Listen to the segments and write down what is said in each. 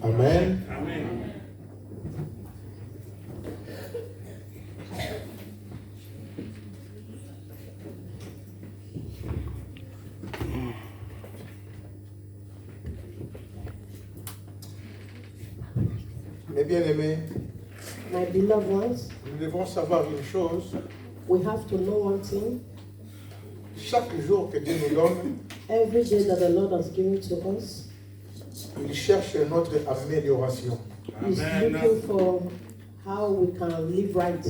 Amen. Amen. Mes bien-aimés, My beloved ones, nous devons savoir une chose. we have to know one thing. Chaque jour que Dieu nous donne, Every day that the Lord has given to us, il cherche notre amélioration. He's Amen. looking for how we can live right.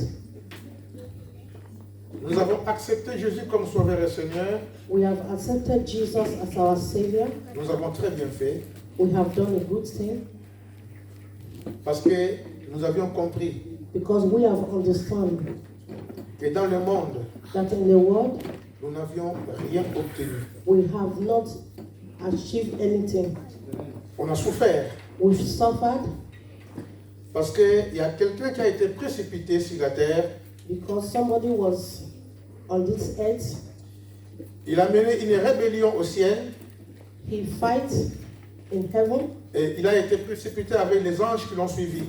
Nous avons accepté Jésus comme Sauveur et Seigneur. We have accepted Jesus as our Savior. Nous avons très bien fait We have done a good thing parce que nous avions compris because we have understood que dans le monde, that in the world nous n'avions rien obtenu. we have not achieved anything. On a souffert We've suffered parce qu'il y a quelqu'un qui a été précipité sur la terre. because somebody was on this earth. Il a mené une rébellion au ciel He fights in heaven et il a été précipité avec les anges qui l'ont suivi.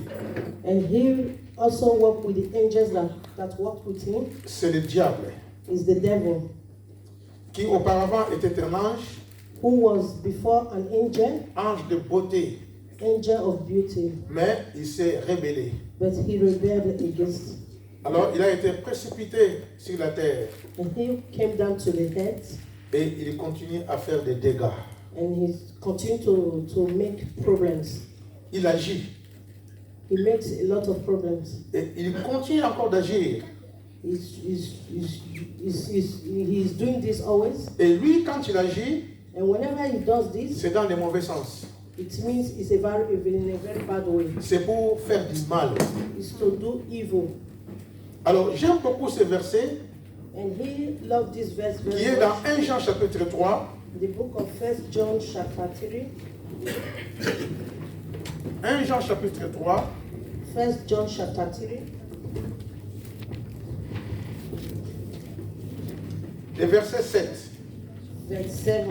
and he also worked with the angels that worked with him. C'est le diable Is the devil qui auparavant était un ange, who was before an angel, ange de beauté, angel of beauty, mais il s'est rébellé. but he rebelled against. Alors il a été précipité sur la terre And he came down to the head et il continue à faire des dégâts. and he continued to make problems. Il agit He makes a lot of problems. et il continue encore d'agir. He's doing this always. Et lui, quand il agit, And whenever he does this, c'est dans le mauvais sens. it means it's in a very bad way. C'est pour faire du mal. It's to do evil. Alors j'aime beaucoup ce verset And he loved this verse qui very est dans much. 1 Jean chapitre 3. The book of 1 John chapter 3. 1 Jean chapitre 3. 1 John chapter 3. Et verset 7. Verse 7.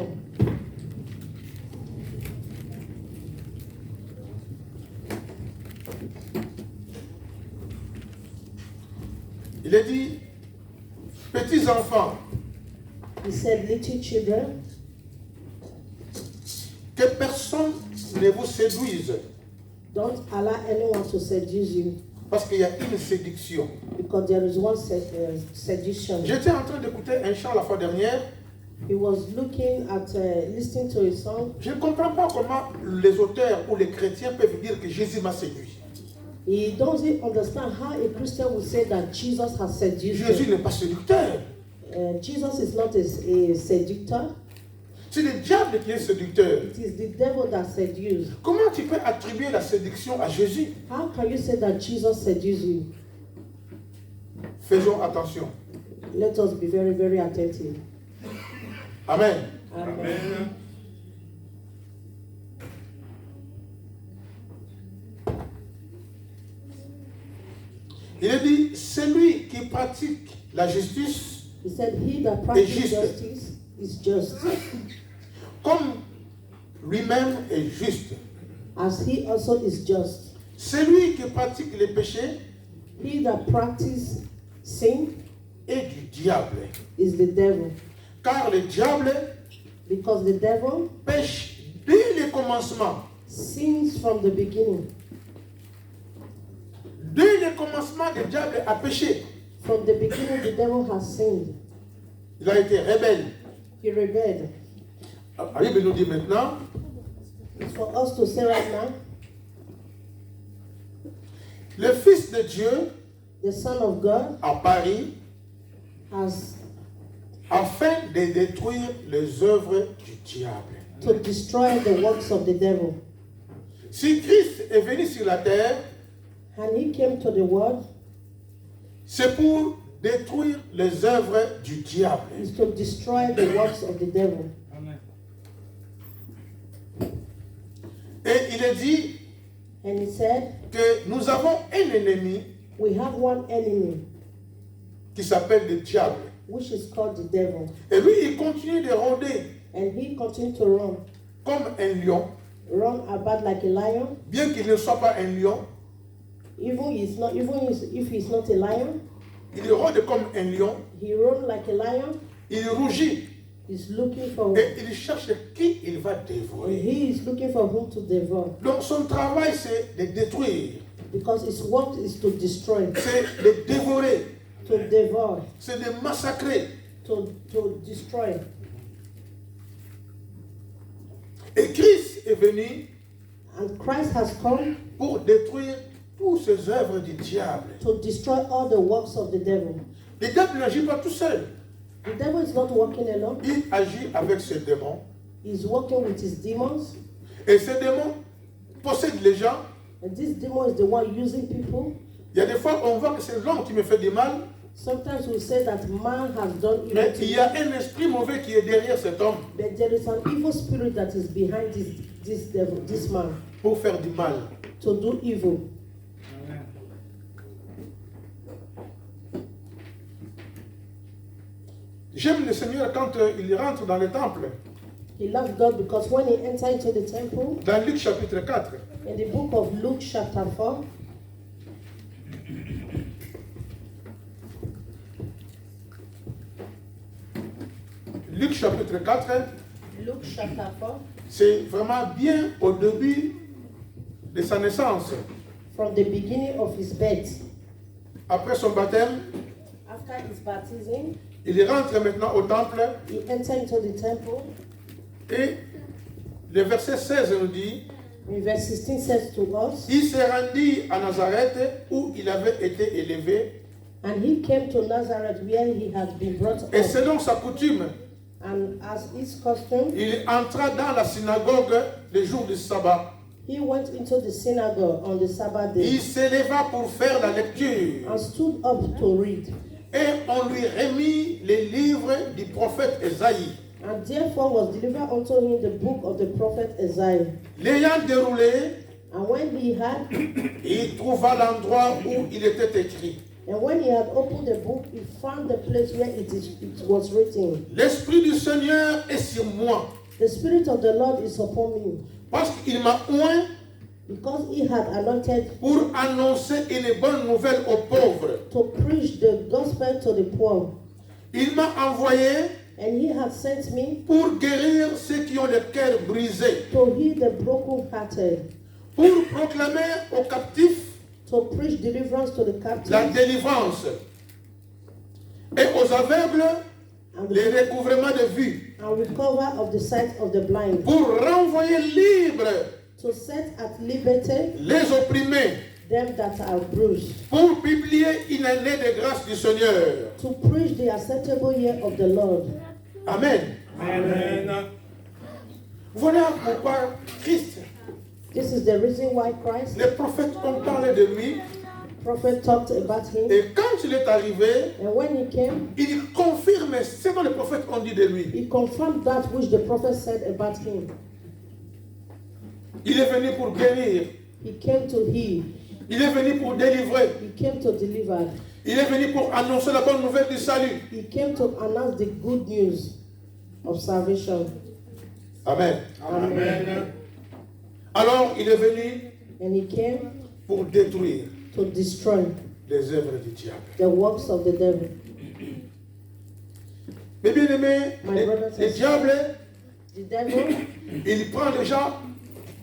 Il est dit, petits enfants, He said, little children, que personne ne vous séduise, don't allow anyone to seduce you parce qu'il y a une séduction. because there is one seduction. J'étais en train d'écouter un chant la fois dernière. He was looking at, listening to a song. Je ne comprends pas comment les auteurs ou les chrétiens peuvent dire que Jésus m'a séduit. He doesn't understand how a Christian would say that Jesus has seduced Jésus him. n'est pas séducteur. Jesus is not a seductor. C'est le diable qui est séducteur. It is the devil that seduces. Comment tu peux attribuer la séduction à Jésus? How can you say that Jesus seduced you? Faisons attention. Let us be very, very attentive. Amen. Amen. Amen. Il est dit, celui qui pratique la justice, He said, he that practices juste. justice is just, comme lui-même est juste. as he also is just. Celui qui pratique les péchés He that practices sin est du diable. is the devil, Car le diable because the devil pêche dès le commencement. sins from the beginning. Dès le commencement, le diable a péché. From the beginning, the devil has sinned. Il a été rebelle. He rebelled. La Bible nous dit maintenant, It's for us to say right now, le Fils de Dieu the Son of God a pari has afin de détruire les œuvres du diable. to destroy the works of the devil. Si Christ est venu sur la terre, And he came to the world c'est pour détruire les œuvres du diable. is to destroy the works of the devil. Amen. Et il est dit And he said, que nous avons un ennemi we have one enemy, qui s'appelle le diable. which is called the devil. Et lui, il continue de rôder And he continued to run comme un lion run about like a lion. bien qu'il ne soit pas un lion, Even if he's not a lion, il rôde comme un lion, he runs like a lion. il rougit He's looking for, et il cherche qui il va and dévorer. he is looking for whom to devour. Donc son travail c'est de détruire, Because his work is to destroy, c'est de dévorer, to devour, c'est de massacrer. to destroy. Et Christ est venu And Christ has come pour détruire toutes ces œuvres du diable. to destroy all the works of the devil. Le diable n'agit pas tout seul. The devil is not working alone. Il agit avec ses démons. He's working with his demons. Et ces démons possèdent les gens. And this demon is the one using people. Il y a des fois, on voit que c'est l'homme qui me fait du mal, Sometimes we say that man has done evil mais to il y me, a un esprit mauvais qui est derrière cet homme but there is an evil spirit that is behind this devil, this man, pour faire du mal. to do evil. J'aime le Seigneur quand il rentre dans le temple. He loved God because when he entered into the temple, Dans Luc chapitre 4, in the book of Luke chapter 4, Luc chapitre 4, Luke chapter 4, c'est vraiment bien au début de sa naissance. from the beginning of his birth, Après son baptême, after his baptism, il rentre maintenant au temple he entered into the temple. et le verset 16 nous dit, In verse 16 says to us, il s'est rendu à Nazareth où il avait été élevé and he came to Nazareth where he had been brought et up, selon sa coutume, and as his custom, il entra dans la synagogue le jour du sabbat. he went into the synagogue on the Sabbath day Il s'éleva pour faire la lecture and stood up to read. et on lui remit les livres du prophète Ésaïe. And therefore was delivered unto him the book of the prophet Isaiah. L'ayant déroulé, And when he had il trouva l'endroit où il était écrit. opened the book, he found the place where it was written, L'Esprit du Seigneur est sur moi, "The Spirit of the Lord is upon me, parce qu'il m'a oint because he had anointed pour annoncer une bonne nouvelle aux pauvres. to preach the gospel to the poor. Il m'a envoyé And he had sent me pour guérir ceux qui ont le cœur brisé, to heal the brokenhearted, pour proclamer aux captifs to preach deliverance to the la captives, délivrance et aux aveugles and le recouvrement de vue, recover of the sight of the blind, pour renvoyer libres to set at liberty les opprimés, them that are bruised, pour publier une année de grâce du Seigneur. to preach the acceptable year of the Lord." Amen. Amen. Voilà pourquoi Christ, This is the reason why Christ, les prophètes ont parlé de lui, prophet talked about him, et quand il est arrivé, and when he came, il confirme ce que les prophètes ont dit de lui. he confirmed that which the prophet said about him. Il est venu pour guérir, He came to heal, il est venu pour délivrer, he came to deliver, il est venu pour annoncer la bonne nouvelle du salut. he came to announce the good news of salvation. Amen. Amen. Alors il est venu And he came pour détruire to destroy les œuvres du diable. the works of the devil. Mais bien aimé, My brothers and le diable, The devil, il prend les gens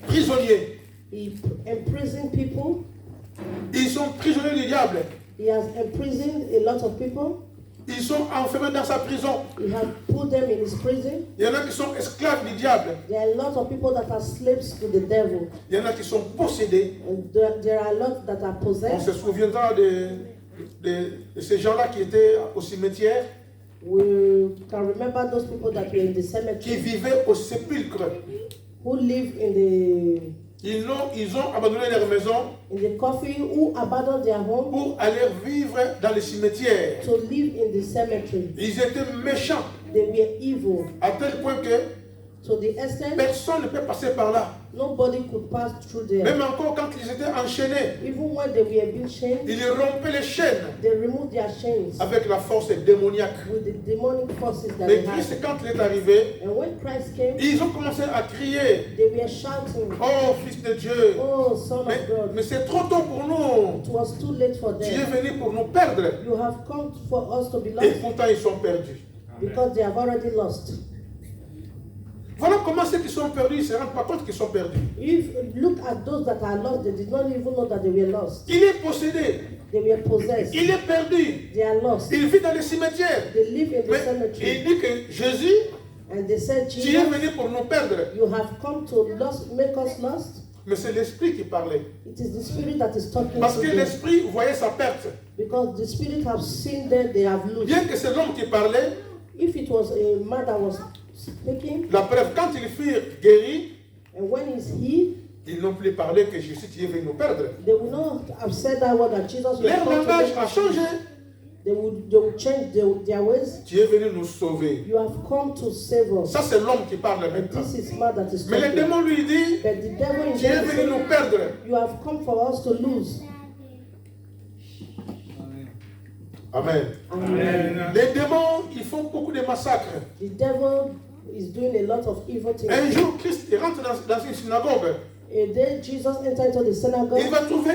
prisonniers. he imprisoned people. Ils sont prisonniers du diable. He has imprisoned a lot of people. Ils sont enfermés dans sa prison. He has put them in his prison. Il y en a qui sont esclaves du diable. There are a lot of people that are slaves to the devil. Il y en a qui sont possédés. And there are a lot that are On se possessed. souviendra de ces gens-là qui étaient au cimetière, We can remember those people that were in the qui cemetery, vivaient au sépulcre. who live in Ils ont abandonné leur maison the coffin, who abandoned their home pour aller vivre dans les cimetières. to live in the cemetery. Ils étaient méchants They were evil à tel point que to the extent personne ne peut passer par là. Nobody could pass through there. Même encore quand ils étaient enchaînés, Even when they were being chained, ils rompaient les chaînes they removed their chains avec la force démoniaque. with the demonic forces that Mais they Christ, had. quand il est arrivé, And when Christ came, ils ont commencé à crier, they were shouting, oh Fils de Dieu, "Oh, Son mais, of God!" mais c'est trop tôt pour nous. It was too late for Tu es them. venu pour nous perdre. You have come for us to be Et lost pourtant ils sont perdus. because they have already lost. Voilà comment ceux qui sont perdus, ils ne se rendent pas compte qu'ils sont perdus. If you look at those that are lost, they did not even know that they were lost. Il est possédé, They were possessed. il est perdu, They are lost. il vit dans les cimetières. They live in the Mais cemetery. il dit que Jésus, And they said, tu es Jesus, venu pour nous perdre. you have come to make us lost. Mais c'est l'esprit qui parlait. It is the spirit that is talking Parce to que them. l'esprit voyait sa perte. Because the spirit have seen them, they have lost. Bien que c'est l'homme qui parlait, If it was a man that was speaking, la preuve, quand ils furent guéris, and when he's healed, ils n'ont plus parlé que Jésus, tu es venu nous perdre. they will not have said that word that Jesus was Leur come to langage make a us. changé. They would change their ways. Tu es venu nous sauver. You have come to save us. Ça, c'est l'homme qui parle And maintenant. this is man that is Mais le talking. démon lui dit, But the devil in tu es them venu said, nous perdre. you have come for us to lose. Amen. Amen. Les démons, ils font beaucoup de massacres. The devil is doing a lot of evil things. Un jour, Christ il rentre dans une synagogue. A day Jesus entered into the synagogue Il va trouver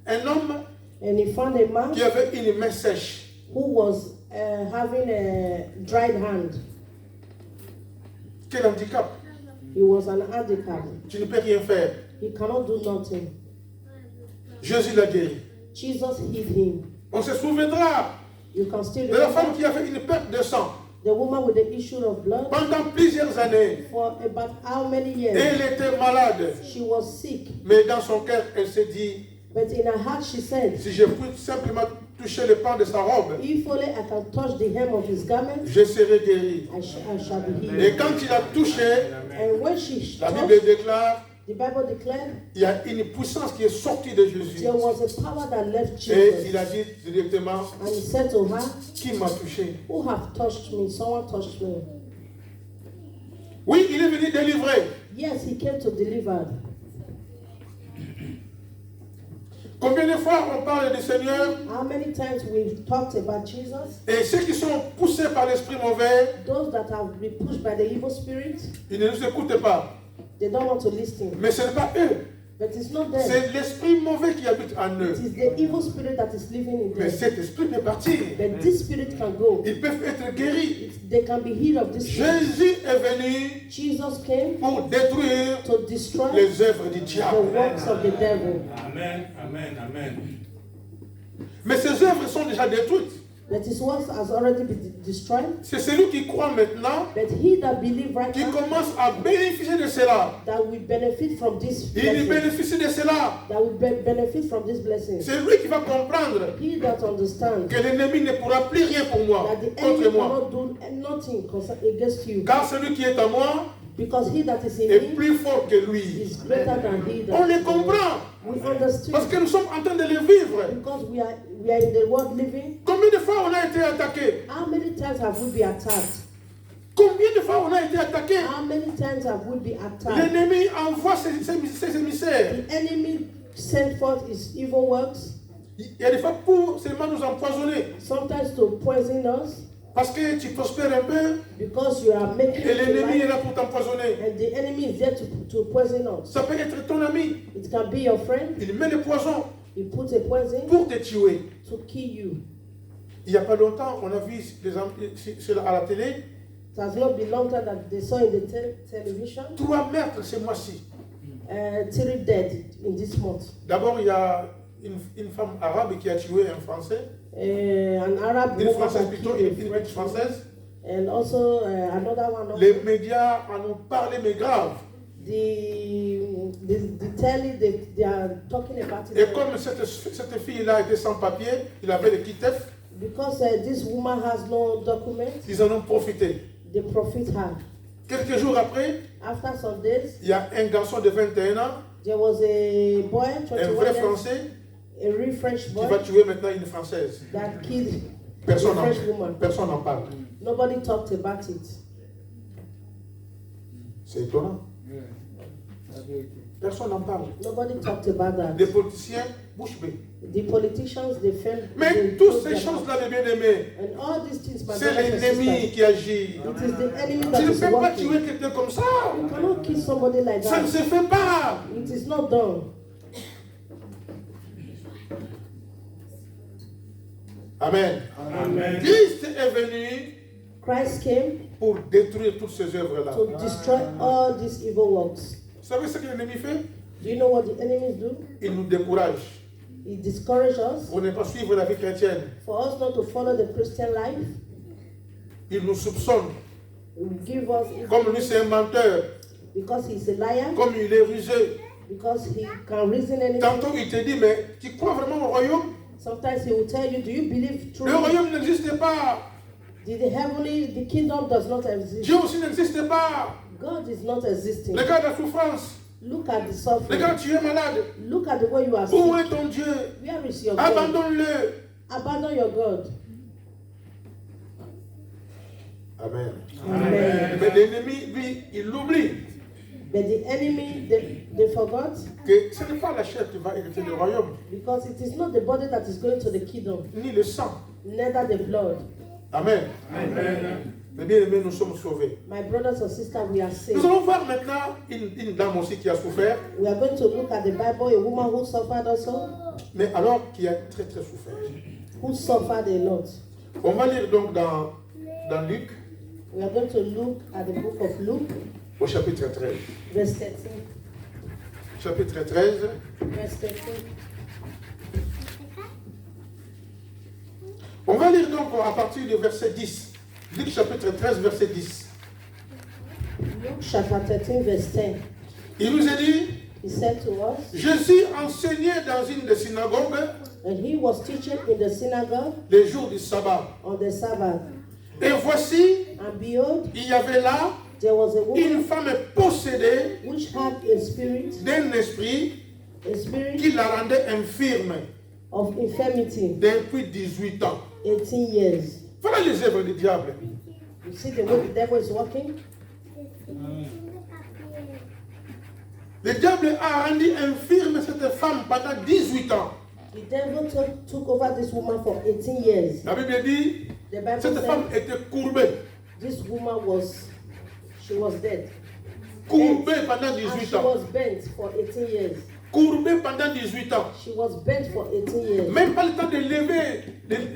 un homme and he found a man qui avait une main sèche. who was having a dried hand. Quel handicap. He was an handicap. Tu ne peux rien faire. He cannot do nothing. Jésus l'a guéri. Jesus healed him. On se souviendra You can still de la femme remember qui avait une perte de sang the woman with the issue of blood pendant plusieurs années. for about how many Et years? elle était malade. She was sick. Mais dans son cœur, elle s'est dit, But in her heart she said, si je puis simplement toucher le pan de sa robe, if only I can touch the hem of his garment, je serai guéri. I shall be healed. Et quand il a touché, And when she la Bible touched, déclare, the Bible declared il y a une puissance qui est sortie de Jésus. there was a power that left Et Jesus. il a dit directement, And he said to her, qui m'a touché? who have touched me? Someone touched me. Oui, il est venu délivrer. Yes, he came to deliver. Combien de fois on parle du Seigneur How many times we've talked about Jesus? et ceux qui sont poussés par l'esprit mauvais, Those that have been pushed by the evil spirit, ils ne nous écoutent pas. they don't want to listen. Mais ce n'est pas eux. But it's not them. C'est l'esprit mauvais qui habite en eux. It is the evil spirit that is living in Mais them. cet esprit peut partir. But this spirit can go. Ils peuvent être guéris. They can be healed of this spirit. Jésus est venu Jesus came pour détruire to destroy les œuvres du the diable. works of the devil. Amen, amen, amen. Mais ces œuvres sont déjà détruites. But his works has already been destroyed. C'est celui qui croit maintenant But he that believes right qui now commence à bénéficier de cela. that will benefit from this Il blessing. bénéficie de cela. That will benefit from this blessing. C'est lui qui va comprendre He that understands que l'ennemi ne pourra plus rien pour moi, that the contre enemy moi. cannot do nothing against you. Car celui qui est à moi Because he that is in est me plus fort que lui. is greater than he that On is les in me. comprend. We understand. Parce que nous sommes en train de les vivre. Because we are in the world living. Combien de fois on a été attaqué? How many times have we been attacked? Combien de fois on a été attaqué? How many times have we been attacked? L'ennemi envoie ses émissaires. The enemy sent forth his evil works, Il y a des fois pour seulement nous empoisonner. sometimes to poison us, Parce que tu prospères un peu because you are making et it to l'ennemi est life, là pour t'empoisonner. and the enemy is there to poison us. Ça peut être ton ami. It can be your friend. Il met le poison He puts a poison pour te tuer. to kill you. Il n'y a pas longtemps, on a vu à la télé It has not been long time that they saw in the television 3 meurtres ce mois-ci. 3 dead in this month. D'abord, il y a une femme arabe qui a tué un Français. An Arab Une woman Française that plutôt, killed a une French Française. and also another one. Also. Les médias en ont parlé, mais grave. The telly, they are talking about it. Et comme cette fille-là était sans papier, il avait le kitef, Because this woman has no document, ils en ont profité. they profit her. Quelques jours après, After some days, il y a un garçon de 21 ans, there was a boy, un 21 vrai years, Français, a real French qui boy, va tuer maintenant une Française. that killed Personne a French woman. n'en parle. Nobody talked about it. C'est étonnant. Personne n'en parle. Nobody talked about that. Les politiciens, bouche bée. The politicians, they felt. Mais they toutes told ces them choses-là, les bien-aimés, and all these things, my c'est brothers and l'ennemi sisters, qui agit. it is the enemy that Tu ne is peux pas working. tuer quelqu'un comme ça. You cannot kill somebody like Ça ne that. se fait pas. It is not done. Amen. Amen. Christ est venu Christ came pour détruire toutes ces œuvres-là. to destroy all these evil works. Vous savez ce que l'ennemi fait? Do you know what the enemies do? Il nous décourage He discourages us pour ne pas suivre la vie chrétienne. for us not to follow the Christian life. Il nous soupçonne. He will give us Comme lui, c'est un menteur. because he's a liar, Comme il est rusé. because he can reason anything. Tantôt, il te dit, mais tu crois vraiment au royaume? Sometimes he will tell you, do you believe Le truly? royaume n'existe pas. The kingdom does not exist. Dieu aussi n'existe pas. God is not existing. Regarde la souffrance. Look at the suffering. Regarde, tu es malade. Look at the way you are Où sick. est ton Dieu? Where is your God? Abandonne-le. Abandon your God. Amen. Amen. Mais l'ennemi, lui, il l'oublie. But the enemy, they forgot, Que ce n'est pas la chair qui va hériter le royaume, because it is not the body that is going to the kingdom, ni le sang. neither the blood. Amen. Amen. Mais bien aimés, nous sommes sauvés. My brothers and sisters, we are saved. Nous allons voir maintenant une dame aussi qui a souffert, We are going to look at the Bible, a woman who suffered also, mais alors qui a très très souffert. who suffered a lot. On va lire donc dans Luc, We are going to look at the book of Luke, au chapitre 13. verse 13. Chapitre 13, Verse 13. on va lire donc à partir du verset 10. Luc chapitre 13, verset 10. Luke chapter 13, verse 10. Il nous est dit, He said to us, Jésus enseignait dans une des synagogues and he was teaching in the synagogue les jours du sabbat. on the Sabbath. Et voici, And behold, il y avait là there was a woman une femme possédée which had a spirit d'un esprit qui la rendait infirme of infirmity, depuis 18 ans. 18 years. Voilà les œuvres du diable. You see the way the devil is working? Le diable a rendu infirme cette femme pendant 18 ans. The devil took over this woman for 18 years. La Bible dit, The Bible cette femme said était courbée. this woman was dead. Courbée pendant And 18 she ans. was bent for 18 years. Courbée pendant 18 ans. She was bent for 18 years. Même pas le temps de lever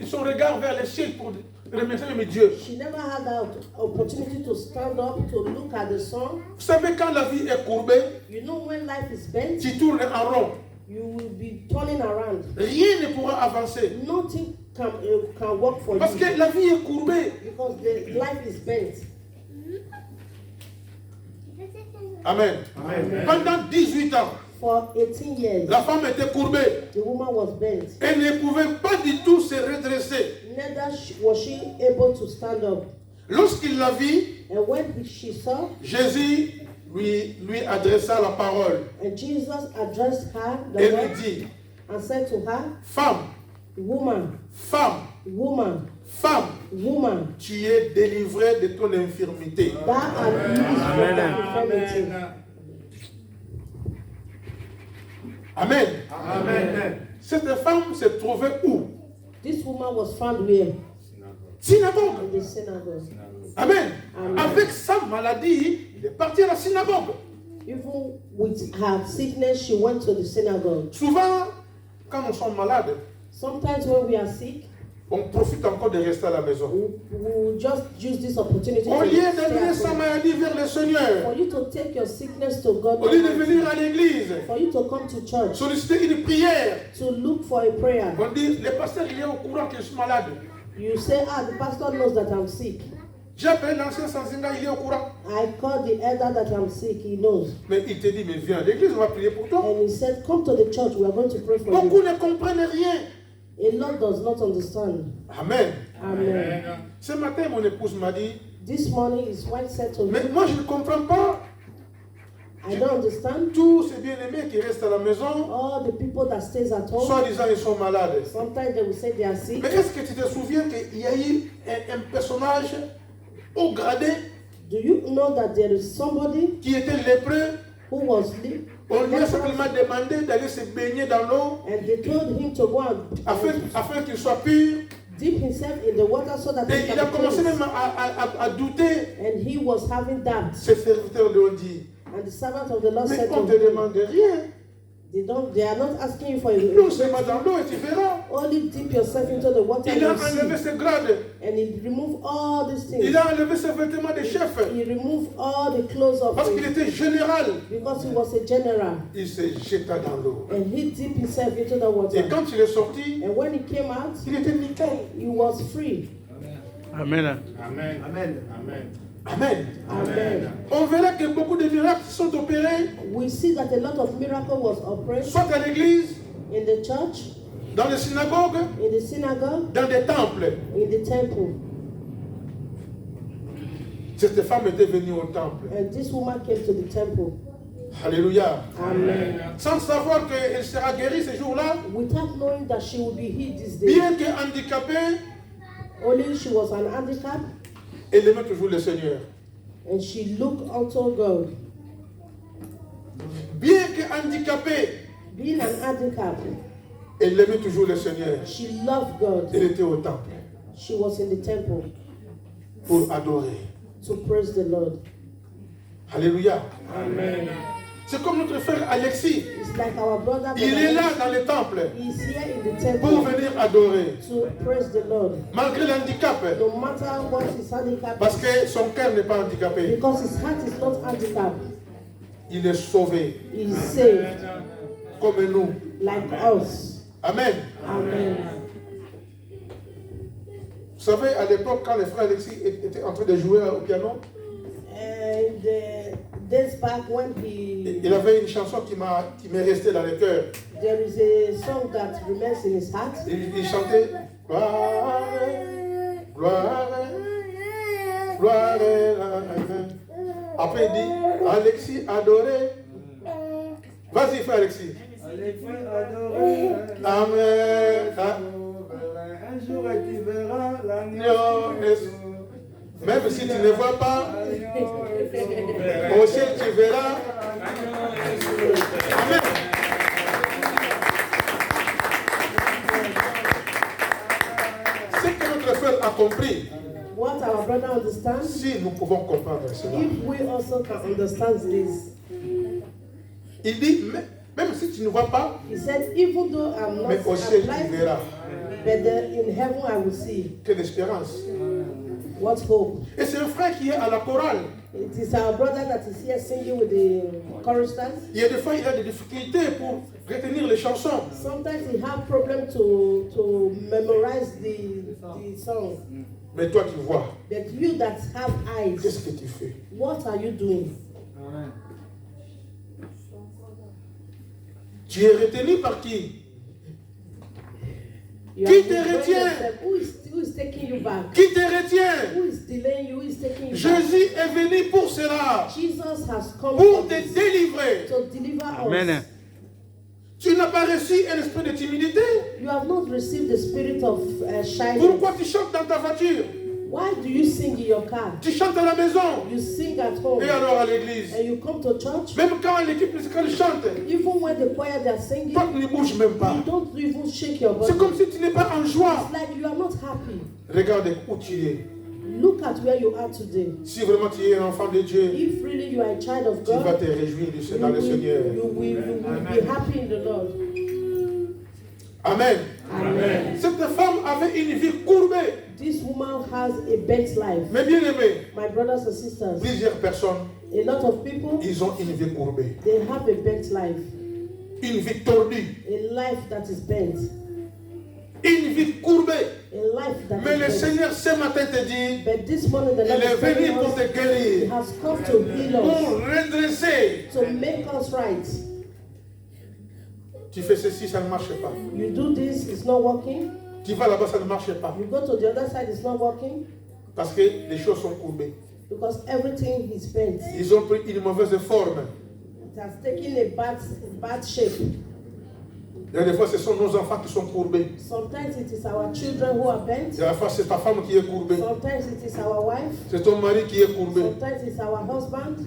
son regard vers le ciel pour remercier mes Dieu. She never had that opportunity to stand up, to look at the sun. Vous savez, quand la vie est courbée, You know when life is bent, tu tournes en rond. you will be turning around. Rien ne pourra avancer. Nothing can work for Parce you que la vie est courbée. because the life is bent. Amen. Amen. Pendant 18 ans, For 18 years, la femme était courbée. the woman was bent. Elle ne pouvait pas du tout se redresser. Neither was she able to stand up. Lorsqu'il la vit, And when she saw, Jésus lui adressa la parole and Jesus addressed her, et the lui Lord, dit, and said to her, femme, Woman, femme, woman, femme, woman, tu es délivrée de ton infirmité. thou art loosed from thy infirmity. Amen. Amen. Cette femme se trouvait où? This woman was found where? Synagogue. In the synagogue. Amen. Amen. Avec sa maladie, il est parti à la synagogue. Even with her sickness, she went to the synagogue. Souvent, quand nous sommes malades, Sometimes when we are sick, on profite encore de rester à la maison. we will just use this opportunity Au to lieu stay d'amener at sa home. maladie vers le Seigneur, For you to take your sickness to God, au lieu de Almighty, venir à l'église, for you to come to church, solliciter une prière, to look for a prayer. on dit, le pasteur il est au courant que je suis malade. You say, the pastor knows that I'm sick. J'ai appelé l'ancien Sanzinga, il est au courant. I called the elder that I'm sick, he knows. Mais il te dit, mais viens à l'église, on va prier pour toi. And he said, come to the church, we are going to pray for Beaucoup you. ne comprennent rien. A lot does not understand. Amen. Amen. Ce matin, mon épouse m'a dit, This morning his wife said to mais me, moi je ne comprends pas. I don't understand. Tous ces bien-aimés qui restent à la maison, All the people that stays at home, soi-disant ils sont malades. sometimes they will say they are sick. Mais est-ce que tu te souviens qu'il y a eu un personnage haut gradé Do you know that there is somebody qui était lépreux who was li- On lui a leprous, simplement demandé d'aller se baigner dans l'eau and they told him to go and afin qu'il soit pur. dip himself in the water so that he Et il can a be commencé cleansed. même à douter. And he was having doubts. Ses serviteurs lui ont dit, And the servant of the Lord mais said on to ne te him, demande rien. they are not asking you for Nous, a c'est pas dans l'eau et tu verras. only dip yourself into the water Il a and you enlevé see. ses grades. And he removed all these Il things. a enlevé ses vêtements de chef. He removed all the clothes of Parce qu'il him était général. because he was a general. Il s'est jeté dans l'eau. And he dipped himself into the Et water. quand il est sorti, And when he came out, il était nickel. he was free. Amen. Amen. Amen. Amen. Amen. On verra que beaucoup de miracles sont opérés, We see that a lot of miracle was operated soit à l'église, in the church, dans les synagogues, in the synagogue, dans des temples. in the temple. Cette femme était venue au temple. And this woman came to the temple. Alléluia. Amen. Sans savoir qu'elle sera guérie ce jour-là, Without knowing that she would be healed this day. bien que handicapée, Only she was an handicap elle aimait toujours le Seigneur. and she looked unto God. Bien que handicapée, Being an handicap, elle aimait toujours le Seigneur. she loved God. Elle était au temple She was in the temple pour adorer. to praise the Lord. Alléluia. Amen. C'est comme notre frère Alexis. It's like our brother. Il est là dans le temple He's here in the pour temple venir adorer. to praise the Lord. Malgré l'handicap. No matter what his handicap Parce is, que son cœur n'est pas handicapé. because his heart is not handicapped, Il est sauvé he is saved comme nous. like us. Amen. Amen. Vous savez, à l'époque, quand le frère Alexis était en train de jouer au piano, And days back when il avait une chanson qui m'est restée dans le cœur. there is a song that remains in his heart. Il chantait Gloire, gloire, gloire. Après il dit Alexis adoré. Vas-y frère Alexis. Amen. Un jour tu verras l'agneau. Même si tu ne vois pas, au ciel tu verras. Amen. Ce que notre frère a compris, What our brother understands, si nous pouvons comprendre cela, if we also can understand this, il dit, même si tu ne vois pas, he said, even though I'm mais not au ciel tu blind, verras. but in heaven I will see. Quelle espérance. What hope. Et c'est un frère qui est à la chorale. It is our brother that is here singing with the choristers. Il y a des fois, il a des difficultés pour retenir les chansons. Sometimes he have problem to memorize the song. Mais toi qui vois, But you that have eyes, qu'est-ce que tu fais? what are you doing? Tu es retenu par qui? You Qui are te withdrawing retient? yourself. Who is taking you back? Qui te retient? Who is delaying you? Who is taking you back? Jésus est venu pour cela, Jesus has come pour for te this, délivrer. to deliver Amen. us. Tu n'as pas reçu un esprit de timidité. You have not received the spirit of shyness. Pourquoi tu chantes dans ta voiture? Why do you sing in your car? Tu chantes à la maison. You sing at home Et alors à l'église? and you come to church. Même quand l'équipe musicale chante, Even when the choir they are singing, toi tu ne bouges même pas. you don't even shake your body. C'est comme si tu n'es pas en joie. It's like you are not happy. Regarde où tu es. Look at where you are today. Si vraiment tu es un enfant de Dieu, If really you are a child of tu vas God, te réjouir you dans le Seigneur. will be happy in the Lord. Amen. Amen. Cette femme avait une vie courbée. This woman has a bent life. Mais bien aimé, My brothers and sisters, plusieurs personnes, a lot of people, ils ont une vie courbée. they have a bent life. Une vie tordue. A life that is bent. Une vie courbée. A life that Mais le is bent. Seigneur ce matin te dit, But this morning the il Lord est is telling venu pour us te He guérir, has come to heal pour us, redresser. to make us right. Tu fais ceci, ça ne marche pas. You do this, it's not working. Tu vas là-bas, ça ne marche pas. You go to the other side, it's not working. Parce que les choses sont courbées. Because everything is bent. Ils ont pris une mauvaise forme. It has taken a bad shape. Il y a des fois, ce sont nos enfants qui sont courbés. Sometimes it is our children who are bent. Il y a des fois, c'est ta femme qui est courbée. Sometimes it is our wife. C'est ton mari qui est courbé. Sometimes it's our husband.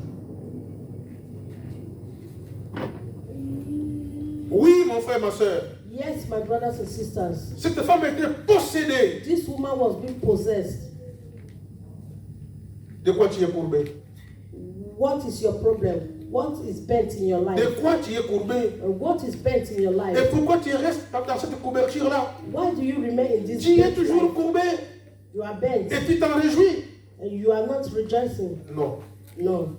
mon frère, ma soeur. Yes, my brothers and sisters. Cette femme était possédée. This woman was being possessed. De quoi tu es courbé? What is your problem? What is bent in your life? De quoi tu es courbé? What is bent in your Et life? pourquoi tu restes dans cette couverture-là? Why do you remain in this Tu es bent toujours life? courbé You are bent et tu t'en réjouis? and you are not rejoicing. Non. No.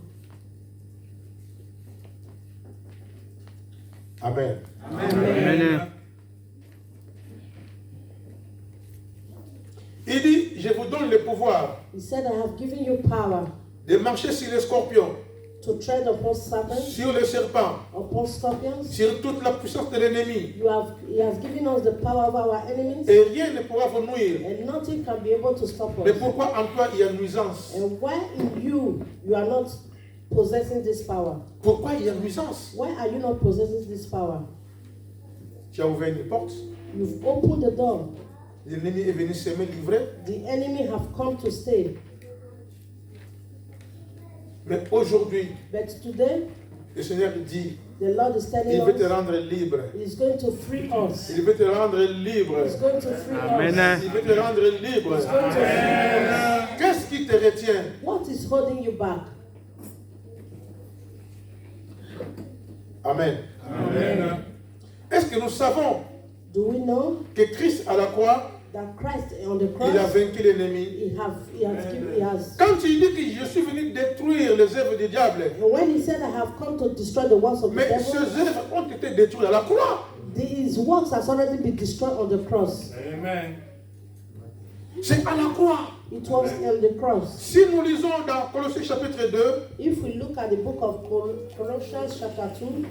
Amen. Amen. Il dit, je vous donne le pouvoir He said, I have given you power de marcher sur les scorpions, to tread upon serpents, sur les serpents, upon scorpions. sur toute la puissance de l'ennemi. He has given us the power of our enemies, Et rien ne pourra vous nuire. and nothing can be able to stop Mais us. pourquoi en toi il y a nuisance? And why in you are not possessing this power? Pourquoi il y a nuisance? Why are you not possessing this power? Tu as ouvert une porte, You've opened the door. l'ennemi est venu s'aimer livrer. The enemy have come to stay. Mais aujourd'hui, But today, le Seigneur dit, the Lord is telling il veut te us rendre libre. He's going to free us. Il veut te rendre libre. He's going to free Amen. us. Il veut te rendre libre. He's going to free us. Qu'est-ce qui te retient? What is holding you back? Amen. Amen. Est-ce que nous savons Do we know que Christ à la croix, that Christ on the il a cross, vaincu l'ennemi? he has. Quand il dit que je suis venu détruire les œuvres du diable, And when he said, I have come to destroy the works of the mais devil, ces œuvres ont été détruites à la croix. his works has already been destroyed on the cross. Amen. C'est à la croix. It was on the cross. Si nous lisons dans Colossiens chapitre 2, If we look at the book of Colossians chapter 2,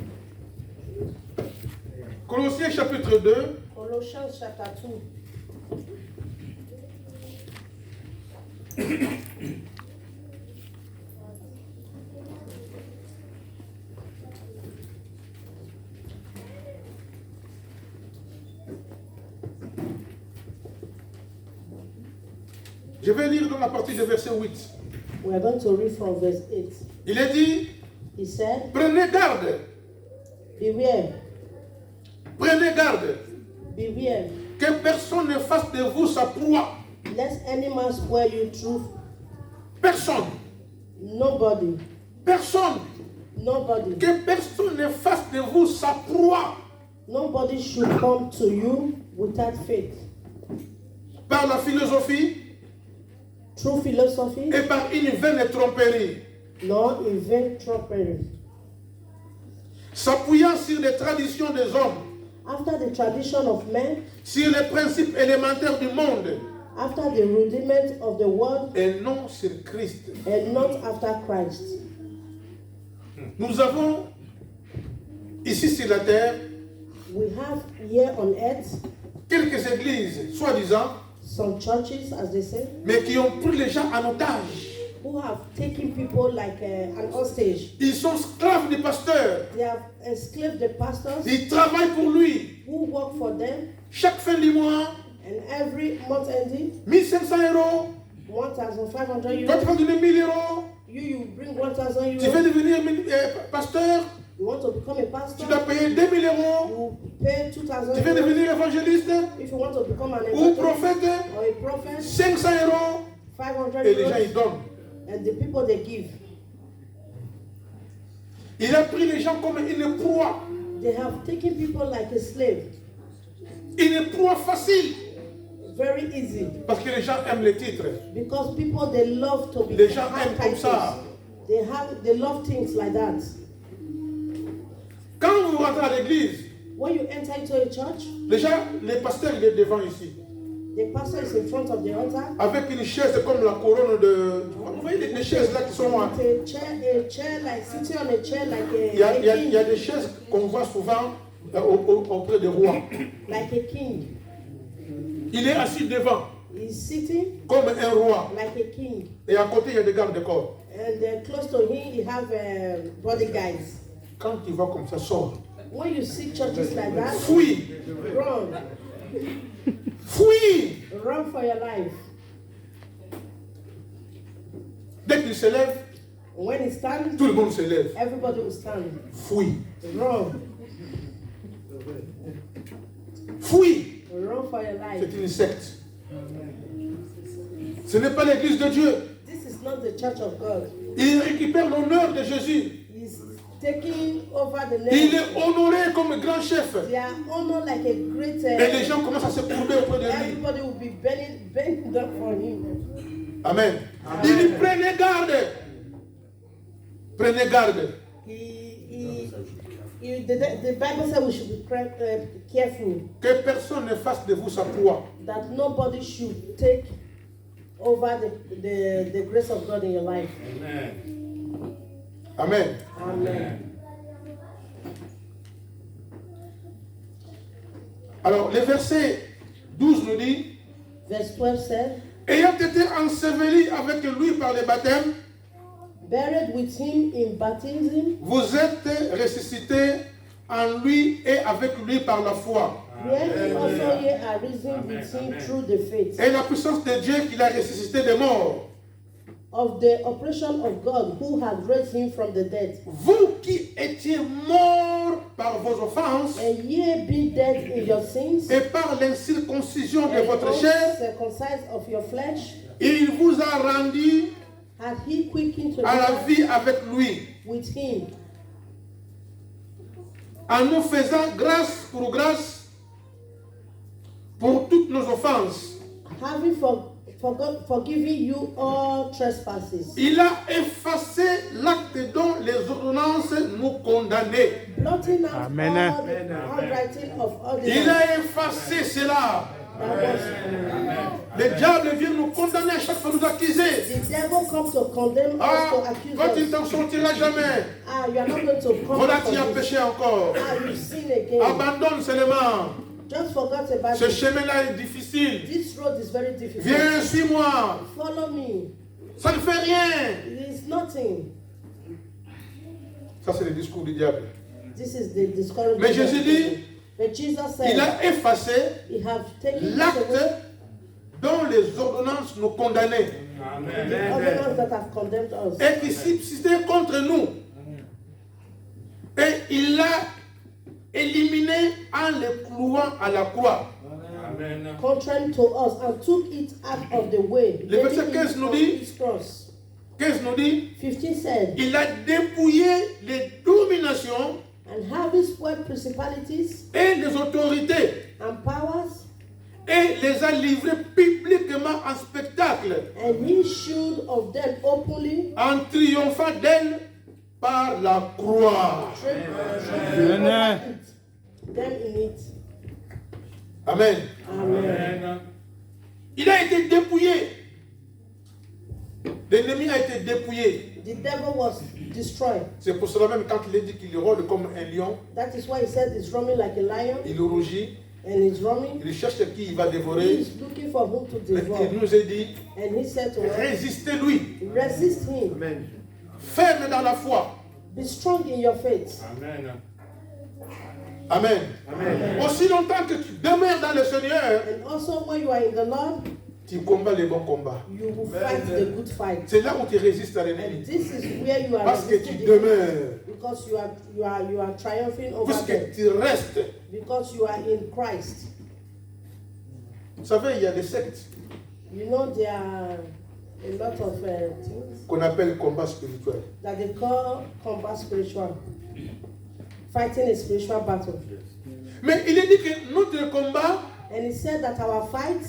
Colossiens chapitre 2, Colossians chapter 2, je vais lire dans la partie de verset 8. we are going to read from verse 8. Il est dit, He said, prenez garde, beware, beware, que personne ne fasse de vous sa proie. lest any man spoil you through Personne, nobody, personne, nobody. que personne ne fasse de vous sa proie Nobody should come to you without faith, par la philosophie through philosophy, et par une vaine tromperie, nor in vain trumpery, s'appuyant sur les traditions des hommes, after the tradition of men, sur les principes élémentaires du monde, after the rudiment of the world, et non sur Christ. and not after Christ. Nous avons ici sur la terre We have here on earth quelques églises, soi-disant, some churches, as they say, mais qui ont pris les gens en otage. who have taken people like an hostage. Ils sont esclaves du pasteur. They have enslaved the pastors Ils travaillent pour lui. who work for them, Chaque fin du mois, and every month ending, 1500 €. 1,500 Toi, tu euros. vas donner 1000 €. You bring 1,000 Tu veux euros. devenir pasteur. You want to become a Tu pastor, dois payer 2000 €. you pay 2,000 Tu veux euros. devenir évangéliste If you want to become an ou evangelist prophète, or a prophet, 500 €. 500 Et les gens, ils euros, donnent. and the people they give. Il a pris les gens comme une proie. They have taken people like a slave. Une proie facile. Very easy. Parce que les gens aiment les titres. Because people, they love to be Les gens have aiment comme ça. They love things like that. Quand vous rentrez à l'église, When you enter into a church, les gens, les pasteurs, il est devant ici. the pastor is in front of the altar Avec une chaise comme la couronne de... Vous voyez les chaises là qui sont... with a chair like sitting on a chair like Il y a, a il y a- il y a king, des chaises qu'on voit souvent auprès des rois. like a king. Il est assis devant He's sitting comme un roi. like a king, Et à côté, il y a des gardes de corps. and close to him you have bodyguards. Quand tu vas comme ça, sors. When you see churches like that, Fuis. run, Fuis. run for your life. Dès qu'il se lève, When he stands, tout le monde se lève. everybody will stand. Fuis. Run. for your life. C'est une secte. Ce n'est pas l'église de Dieu. This is not the church of God. Il récupère l'honneur de Jésus. He's taking over the Il name. est honoré comme grand chef. They are honored like a great. Et les gens commencent à se courber auprès de lui. Everybody will be bending down for him. Amen. Il dit prenez garde. Prenez garde. The Bible says we should be careful Que personne ne fasse de vous sa proie. that nobody should take over the grace of God in your life. Amen. Amen. Alors, le verset 12 nous dit, Verse 12 said, ayant été enseveli avec lui par le baptême, buried with him in baptism, vous êtes ressuscités en lui et avec lui par la foi. wherein also ye are risen with him through the faith Et la puissance de Dieu qui l'a ressuscité des morts. of the operation of God who has raised him from the dead. Vous qui étiez morts par vos offenses And ye be dead in your sins, et par l'incirconcision de and votre chair, uncircumcised of your flesh, il vous a rendu hath he quickened à la together vie avec lui, with him, en nous faisant grâce pour toutes nos offenses. having forgiven you all trespasses, Il a effacé l'acte dont les ordonnances nous condamnaient. blotting out Amen. all the handwriting of Il ordinance a effacé cela. that was. Le diable vient nous condamner à chaque fois, nous accuser. The devil comes to condemn Ah, us, to accuse quand il us. t'en sortira jamais. Ah, you are not going to come Voilà, back tu as from this. péché encore. Ah, you sin again. Abandonne seulement. Just forget about Ce it. chemin-là est difficile. This road is very difficult. Viens, suis-moi. Follow me. Ça ne fait rien. It is nothing. Ça, c'est le discours du diable. This is the discouragement. Mais Jésus dit, But Jesus il said, a effacé He have taken us l'acte away dont les ordonnances nous condamnaient the ordinance that have condemned us. et qui subsistaient contre nous. Et il l'a éliminé en le clouant à la croix. Contrary to us, and took it out of the way. Le verset nailing it 15 nous on dit- his cross. 15 nous dit, 15 said, il a dépouillé les dominations and having spoiled principalities et les autorités and powers, et les a livrés publiquement en spectacle, and he shewed of them openly, en triomphant d'elles par la croix. triumphing over it, them in it. Amen. Amen. Il a été dépouillé. L'ennemi a été dépouillé. The devil was destroyed. C'est pour cela même quand il est dit qu'il rôde comme un lion, That is why he said he's roaming like a lion, il rougit, and he's roaming. il cherche qui il va dévorer. He's looking for whom to Mais devour. il nous a dit, And he said to us, résistez-lui, resist him. ferme dans la foi. Be strong in your faith. Amen. Aussi longtemps que tu demeures dans le Seigneur, And also when you are in the Lord, tu combats les bons combats. you will fight the good fight. C'est là où tu résistes à And l'ennemi. this is where you are Parce que tu resisting the demeures. because you are triumphing over Puisque them. tu restes. Because you are in Christ. Vous savez, il y a des sectes You know there are a lot of things qu'on appelle combat spirituel. that they call combat spiritual. Fighting a spiritual battle. Mais il est dit que notre combat And he said that our fight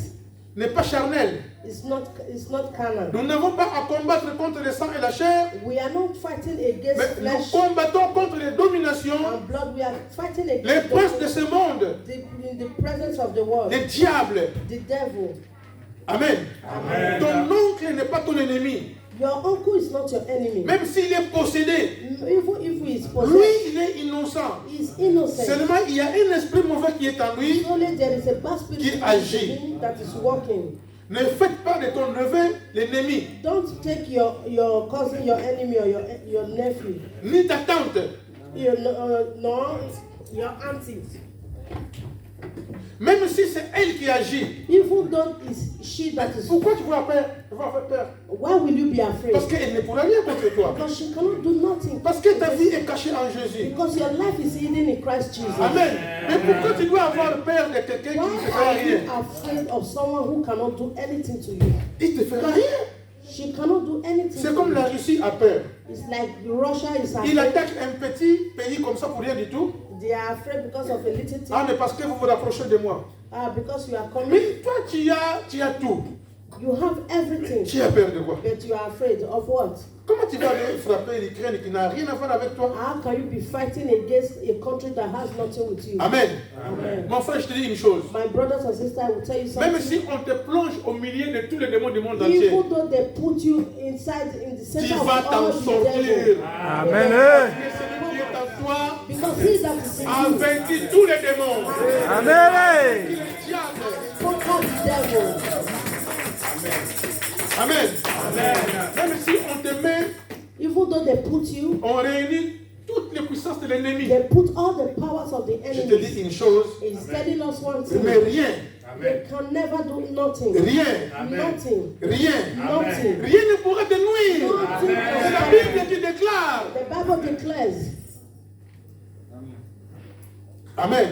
n'est pas charnel. is not carnal. Nous n'avons pas à combattre contre le sang et la chair, We are not fighting against mais nous flesh combattons contre les dominations, and blood. We are fighting les against princes de ce monde, in the presence of the world, les diables. the devil. Amen. Ton oncle n'est pas ton ennemi. Your uncle is not your enemy. Même s'il est possédé, Even if he is lui, possessed, il est innocent. he is innocent. Seulement, il y a un esprit mauvais qui est en lui. Only there is a bad spirit Qui in agit. him that is working. Ne faites pas de ton neveu l'ennemi, Don't take your cousin, your enemy, or your nephew, ni ta tante. no, your auntie. Même si c'est elle qui agit. Even though it's she that is, Pourquoi tu vas faire peur? why will you be afraid? Parce qu'elle ne pourra rien contre toi. Because she cannot do nothing. Parce que ta vie est cachée en Jésus. Because your life is hidden in Christ Jesus. Amen. Mais pourquoi tu dois avoir peur de quelqu'un qui ne Why te fera are you rien? afraid of someone who cannot do anything to you? Il ne te fera rien. She cannot do anything C'est to comme you. la Russie a peur. It's like Russia is Il afraid. attaque un petit pays comme ça pour rien du tout. They are afraid because of a little thing. Ah, mais parce que vous vous rapprochez de moi. Because you are coming. Mais toi, tu as tout. You have everything. Tu as peur de quoi? But you are afraid of what? Comment tu vas aller frapper l'Ukraine qui n'a rien à voir avec toi? How can you be fighting against a country that has nothing with you? Amen. Amen. Mon frère, je te dis une chose. My brothers and sisters, I will tell you something. Même si on te plonge au milieu de tous les démons du monde entier, Even though they put you inside in the tu center of vas t'en all the sortir. devil. Amen. Et celui qui est en toi Because he that is in a you vaincu tous les démons. Amen. Le diable. conquer the devil. Amen. Même si on te met, Even though they put you, on réunit toutes les puissances de l'ennemi. they put all the powers of the Je te dis enemy. une chose, He's telling us one thing. mais rien, They can never do nothing. rien, Nothing. rien, Nothing. rien ne pourra te nuire. Nothing. C'est la Bible qui déclare. The Bible declares. Amen.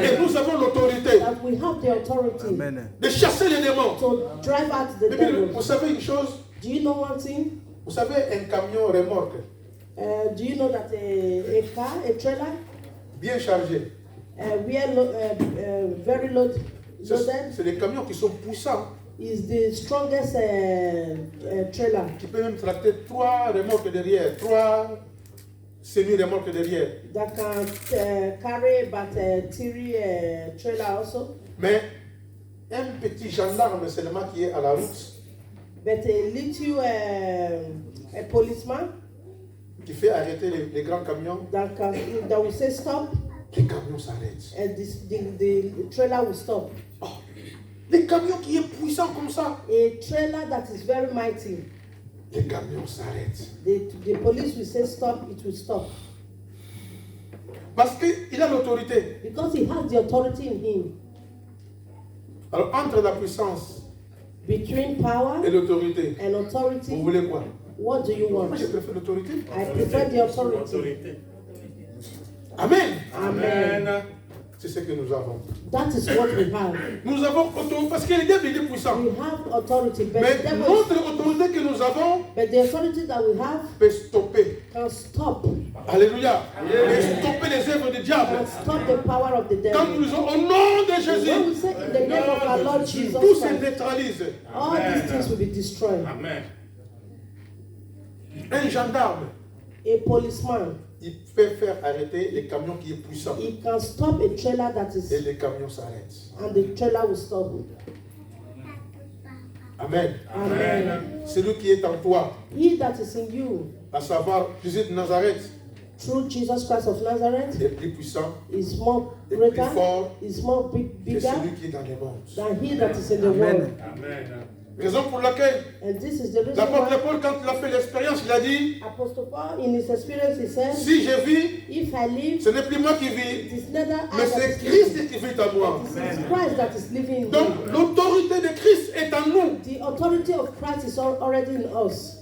Et nous avons l'autorité That we have the authority Amen. de chasser les démons. to drive out the Mais bien, vous devil. savez une chose, Do you know one thing? vous savez un camion remorque Do you know that a car, a trailer, bien chargé, very loaded, c'est des camions qui sont puissants, is the strongest trailer qui peuvent même tracter 3 remorques derrière, 3 semi-remorques derrière. that can carry but 3 trailer also. Mais un petit gendarme seulement qui est à la route, But a little a policeman qui fait arrêter les grands camions, that will say stop, les camions s'arrêtent. and the trailer will stop. Oh, les camions qui est puissant comme ça, A trailer that is very mighty, les camions s'arrêtent. the police will say stop, it will stop. Parce qu'il a l'autorité. Because he has the authority in him. Alors entre la puissance Between power et l'autorité, and vous authority, voulez quoi? what do you want? Moi je préfère l'autorité. I prefer the authority. Amen. Amen. C'est ce que nous avons. That is what we have. Nous avons autorité parce que le diable il est puissant. We have authority, but Mais the devil notre autorité que nous avons but the authority that we have peut stopper. can stop. Alléluia. Peut stopper les œuvres du diable. Can stop the power of the Quand nous devil. disons au nom de When we Jésus, say in the name of our Lord Jesus tout se Christ, neutralise. all these things will be destroyed. Un gendarme, A policeman, il peut faire arrêter les camions qui est puissant. he can stop a trailer that Et is, les camions s'arrêtent. and the trailer will stop. Amen. Amen. Celui qui est en toi, He that is in you, à savoir Jésus de Nazareth, through Jesus Christ of Nazareth, est plus puissant is more et plus greater, fort is more que bigger celui qui est dans les mondes. than he that is in the world. Raison pour laquelle And this is the reason l'apôtre why Paul, quand il a fait l'expérience, il a dit, Apostle Paul, in his experience, he said, si je vis, if I live, ce n'est plus moi qui vis, it is neither I mais that c'est is Christ living, qui vit en moi. it is Christ that is living in Donc me. l'autorité de Christ est en nous. The authority of Christ is already in us.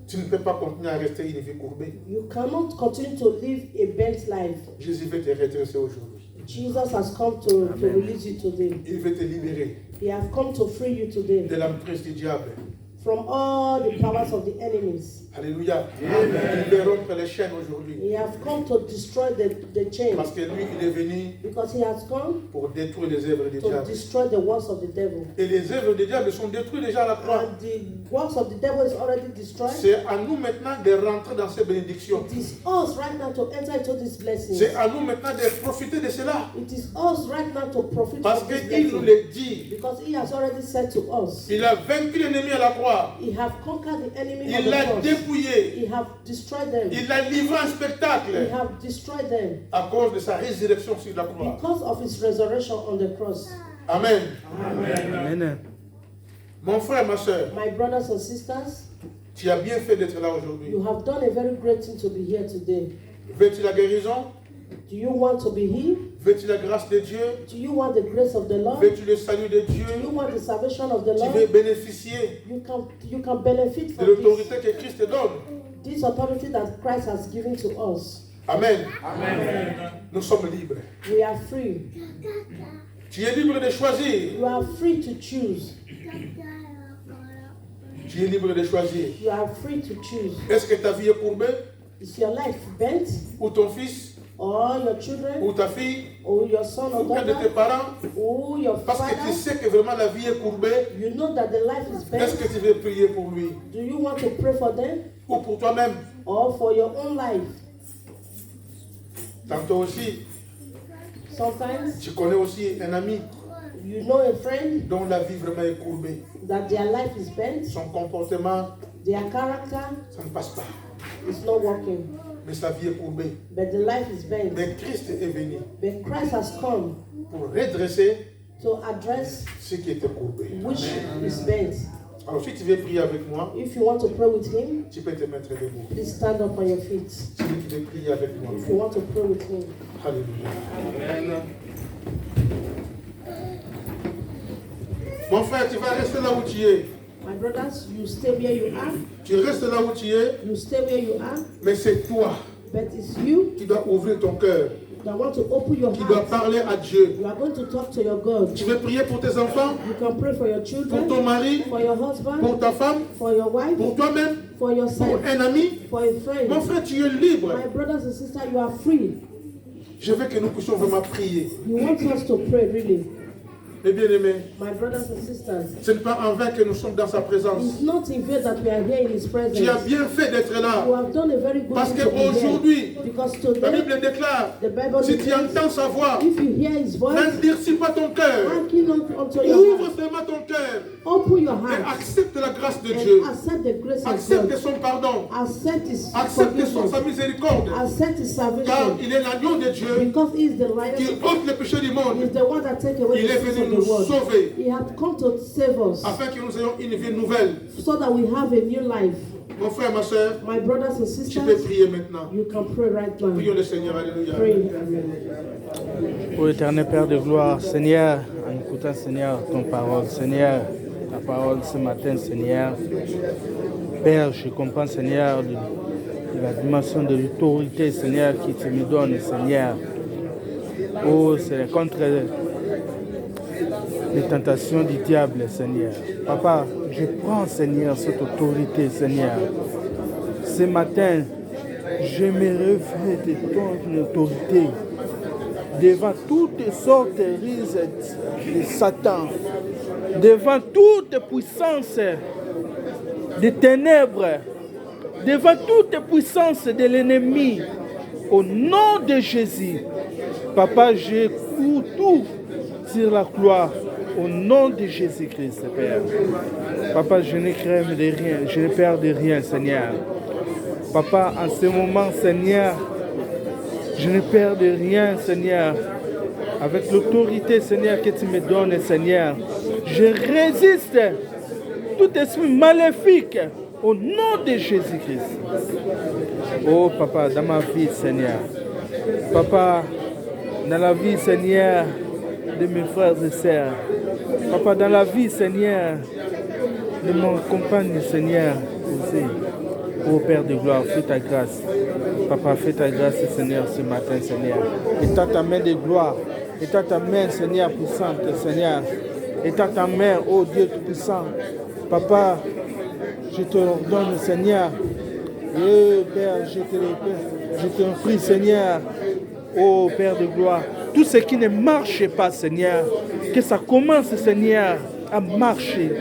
Tu ne peux pas continuer à rester une vie courbée. You cannot continue to live a bent life. Jésus veut te redresser aujourd'hui. Jesus has come to release you today. Il veut te libérer He has come to free you today de l'emprise du diable. from all the powers of the enemies. Alléluia. Il veut rompre les chaînes aujourd'hui. He has come to destroy the chains Parce que lui, il est venu because he has come pour détruire les œuvres du to diable. destroy the works of the devil. Et les œuvres du diable sont détruites déjà à la croix. And the works of the devil is already destroyed. C'est à nous maintenant de rentrer dans ces bénédictions. It is us right now to enter into these blessings. C'est à nous maintenant de profiter de cela. It is us right now to profit Parce from this qu'il nous blessing. le dit. Because he has already said to us, Il a vaincu l'ennemi à la croix. he have conquered the enemy on Il the l'a cross. dépouillé. He have destroyed them. Il a livré un He spectacle have destroyed them à cause de sa résurrection sur la croix. because of his resurrection on the cross. Amen. Amen. Mon frère, ma soeur, My brothers and sisters, tu as bien fait d'être là aujourd'hui. you have done a very great thing to be here today. Veux-tu la guérison? Do you want to be healed? Veux-tu la grâce de Dieu? Do you want the grace of the Lord? Veux-tu le salut de Dieu? Do you want the salvation of the Tu Lord? veux bénéficier You can benefit de from l'autorité que Christ te donne. this authority that Christ has given to us. Amen. Amen. Nous sommes libres. We are free. Tu es libre de choisir. You are free to choose. Tu es libre de choisir. You are free to choose. Est-ce que ta vie est courbée? Is your life bent? Ou ton fils? Or your children? Ou ta fille? Or your son or Ou bien de tes daughter? parents? Or your Parce que tu father? sais que vraiment la vie est courbée. You know that the life is Est-ce bent. que tu veux prier pour lui? Do you want to pray for them? Ou pour toi-même? Or for your own life? Tantôt aussi, Sometimes tu connais aussi un ami you know a friend dont la vie vraiment est courbée. that their life is bent, Son comportement, their character ça ne passe pas. is not working, Mais sa vie est courbée. but the life is bent. Mais Christ est venu But Christ has come pour redresser to address ce qui était courbé. which is bent. Alors si tu veux prier avec moi, If you want to pray with him, tu peux te mettre debout. please stand up on your feet. Si tu veux prier avec moi. If you want to pray with him. Alléluia. Mon frère, tu vas rester là où tu es. My brothers, you stay where you are. Tu restes là où tu es, You stay where you are. mais c'est toi But it's you qui dois ouvrir ton cœur, that want to open your qui dois heart. parler à Dieu. You are going to talk to your God. Tu veux prier pour tes enfants, You can pray for your pour children, ton mari, for your pour husband, ta femme, for your wife, pour toi-même, for pour yourself, un ami. for a friend. Mon frère, tu es libre. My brothers and sisters, you are free. Je veux que nous puissions vraiment prier. You want us to pray, really. Mes bien-aimés, My brothers and sisters, ce n'est pas en vain que nous sommes dans sa présence. it's not in vain that we are here in His presence. Tu as bien fait d'être You là. have done a very good Parce thing to be qu'aujourd'hui, here. Because la today, Bible déclare, the Bible si tu declares, entends sa voix, if you hear His voice, n'endurcis pas ton cœur. hearken unto your Ouvre heart, seulement ton cœur open your et heart, accepte la grâce de Dieu. and accept the grace of Accepte God. son pardon. Accept His Accepte sa forgiveness. miséricorde. Accept His Car salvation. il est l'agneau de Dieu Because He is the lion. qui ôte le péché du He monde. is the one that takes away Il the est sins venu of nous the world. sauver He has come to save us afin que nous ayons une vie nouvelle. so that we have a new life. Mon frère, ma soeur, My brothers and tu peux sisters, prier maintenant. you can pray right now. Prions le Seigneur. Alléluia. Pray. Ô éternel Père de gloire, Seigneur, en écoutant, Seigneur, ton parole, Seigneur, ta parole ce matin, Seigneur. Père, je comprends, Seigneur, de la dimension de l'autorité, Seigneur, qui tu me donnes, Seigneur. Oh, c'est contre les tentations du diable, Seigneur. Papa, je prends, Seigneur, cette autorité, Seigneur. Ce matin, je me réveille de ton autorité devant toutes sortes de rises de Satan, devant toute puissance des ténèbres, devant toute puissance de l'ennemi. Au nom de Jésus, Papa, je cours tout sur la gloire. Au nom de Jésus-Christ, Père. Papa, je ne crève de rien, je ne perds de rien, Seigneur. Papa, en ce moment, Seigneur, je ne perds de rien, Seigneur. Avec l'autorité, Seigneur, que tu me donnes, Seigneur, je résiste tout esprit maléfique au nom de Jésus-Christ. Oh, Papa, dans ma vie, Seigneur. Papa, dans la vie, Seigneur, de mes frères et sœurs. Papa, dans la vie, Seigneur, de mon compagne, Seigneur, aussi. Oh Père de gloire, fais ta grâce. Papa, fais ta grâce, Seigneur, ce matin, Seigneur. Étends ta main de gloire. Étends ta main, Seigneur, puissante, Seigneur. Étends ta main, oh Dieu tout-puissant. Papa, je te ordonne, Seigneur. Oh Père, je te prie, Seigneur. Oh Père de gloire. Tout ce qui ne marche pas, Seigneur, que ça commence, Seigneur, à marcher.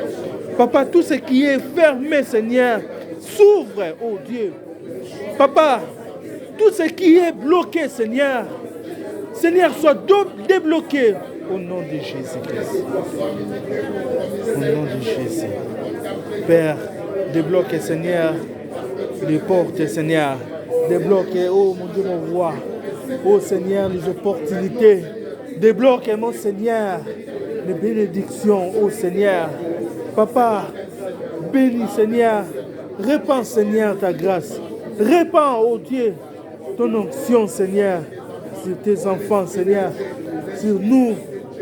Papa, tout ce qui est fermé, Seigneur, s'ouvre, oh Dieu. Papa, tout ce qui est bloqué, Seigneur, Seigneur, soit débloqué au nom de Jésus-Christ. Au nom de Jésus. Père, débloque, Seigneur, les portes, Seigneur. Débloque, oh mon Dieu, mon roi. Oh Seigneur, les opportunités. Débloque, mon Seigneur, les bénédictions, oh Seigneur. Papa, bénis, Seigneur. Répands, Seigneur, ta grâce. Répands, oh Dieu, ton onction, Seigneur, sur tes enfants, Seigneur, sur nous.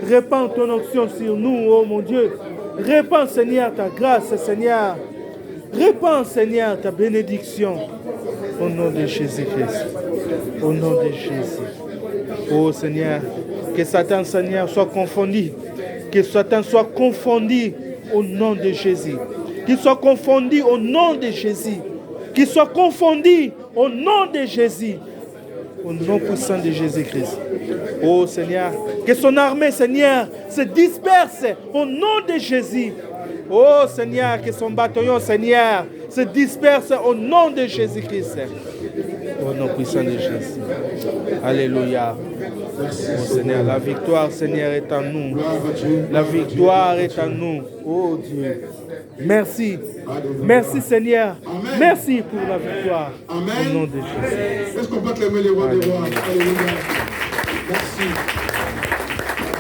Répands ton onction sur nous, oh mon Dieu. Répands, Seigneur, ta grâce, Seigneur. Répands, Seigneur, ta bénédiction. Au nom de Jésus-Christ. Au nom de Jésus. Oh Seigneur, que Satan, Seigneur, soit confondu. Que Satan soit confondu au nom de Jésus. Qu'il soit confondu au nom de Jésus. Qu'il soit confondu au nom de Jésus. Au nom puissant de Jésus-Christ. Oh Seigneur, que son armée, Seigneur, se disperse au nom de Jésus. Oh Seigneur, que son bataillon, Seigneur, se disperse au nom de Jésus-Christ. Au nom puissant de Jésus. Alléluia. Oh Seigneur, la victoire, Seigneur, est en nous. La victoire est en nous. Oh Dieu. Merci. Merci Seigneur. Merci pour la victoire. Au nom de Jésus. Est-ce qu'on peut acclamer les rois des rois? Alléluia. Merci.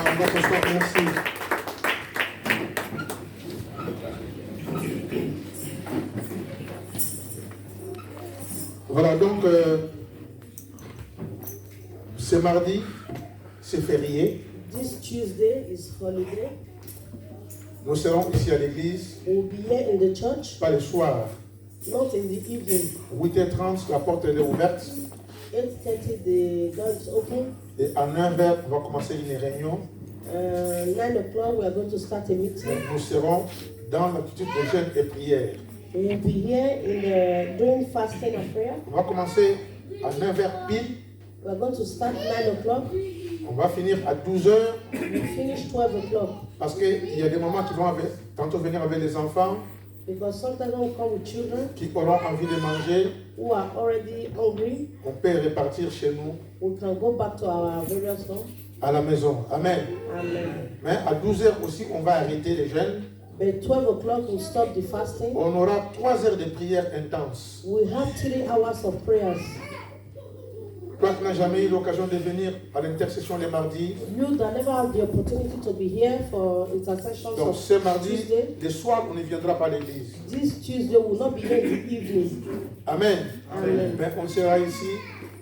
On va s'asseoir. Merci. Voilà, donc, c'est mardi, c'est férié. This Tuesday is holiday. Nous serons ici à l'église, We'll be here in the church, pas le soir. not in the evening. 8h30, la porte elle est ouverte. 8:30, the door is open. Et à 9h, on va commencer une réunion. 9 o'clock, we are going to start a meeting. Nous serons dans l'attitude de jeûne et prière. We'll be here in doing fasting and prayer. On va commencer à 9h pile. We are going to start 9 o'clock. On va finir à 12h. We'll finish 12 o'clock. Parce qu'il y a des moments qui vont tantôt venir avec les enfants Because sometimes we'll come with children qui auront envie de manger. who are already hungry. On peut repartir chez nous We can go back to our various homes. à la maison. Amen. Amen. Mais à 12h aussi, on va arrêter les jeûnes. But 12 o'clock, we'll stop the fasting. On aura 3 heures de prière intense. We have 3 hours of prayers. Toi qui n'as jamais eu l'occasion de venir à l'intercession les mardis, You that never have the opportunity to be here for intercessions donc of ce mardi, Tuesday, le soir, on ne viendra pas à l'église. this Tuesday will not be here in the evening. Amen. Amen. Mais on sera ici